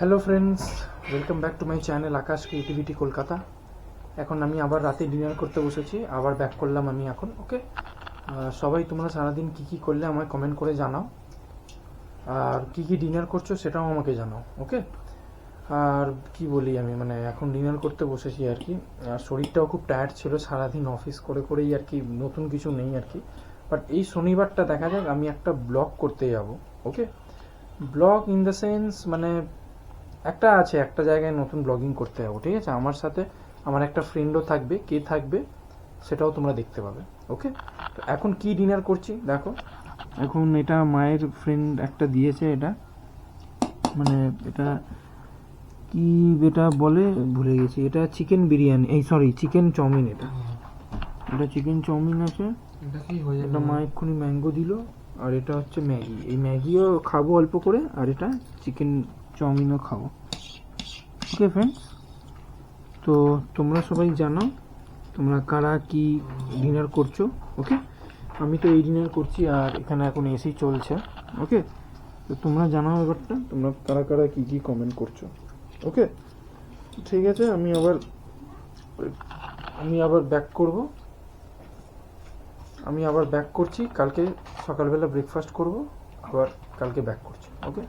Hello friends, welcome back to my channel Akash creativity Kolkata. এখন আমি আবার রাতে ডিনার করতে বসেছি, আবার ব্যাক করলাম আমি এখন। ওকে, সবাই তোমরা সারাদিন কী কী করলে আমায় কমেন্ট করে জানাও, আর কী কী ডিনার করছো সেটাও আমাকে জানাও। ওকে, আর কি বলি আমি, মানে এখন ডিনার করতে বসেছি আর কি। আর শরীরটাও খুব টায়ার্ড ছিল, সারাদিন অফিস করে করেই আর কি, নতুন কিছু নেই আর কি। বাট এই শনিবারটা দেখা যাক, আমি একটা ব্লগ করতে যাব। ওকে, ব্লগ ইন দ্য সেন্স মানে একটা আছে, একটা জায়গায় নতুন ব্লগিং করতে যাবো, ঠিক আছে? আমার সাথে আমার একটা ফ্রেন্ডও থাকবে, কে থাকবে সেটাও তোমরা দেখতে পাবে। ওকে, তো এখন কি ডিনার করছি দেখো। এখন এটা মায়ের ফ্রেন্ড একটা দিয়েছে, এটা মানে এটা কি এটা বলে ভুলে গেছি। এটা চিকেন বিরিয়ানি, এই সরি চিকেন চাউমিন। এটা চিকেন চাউমিন আছে। এটা মা এক্ষুনি ম্যাঙ্গো দিল। আর এটা হচ্ছে ম্যাগি, এই ম্যাগিও খাবো অল্প করে, আর এটা চিকেন চাউমিনও খাবো। ওকে ফ্রেন্ডস, তো তোমরা সবাই জানাও তোমরা কারা কি ডিনার করছো। ওকে, আমি তো এই ডিনার করছি, আর এখানে এখন এসি চলছে। ওকে, তো তোমরা জানাও ব্যাপারটা, তোমরা কারা কারা কি কি কমেন্ট করছো। ওকে, ঠিক আছে, আমি আবার ব্যাক করব। আমি আবার ব্যাক করছি, কালকে সকালবেলা ব্রেকফাস্ট করব, আবার কালকে ব্যাক করছি। ওকে।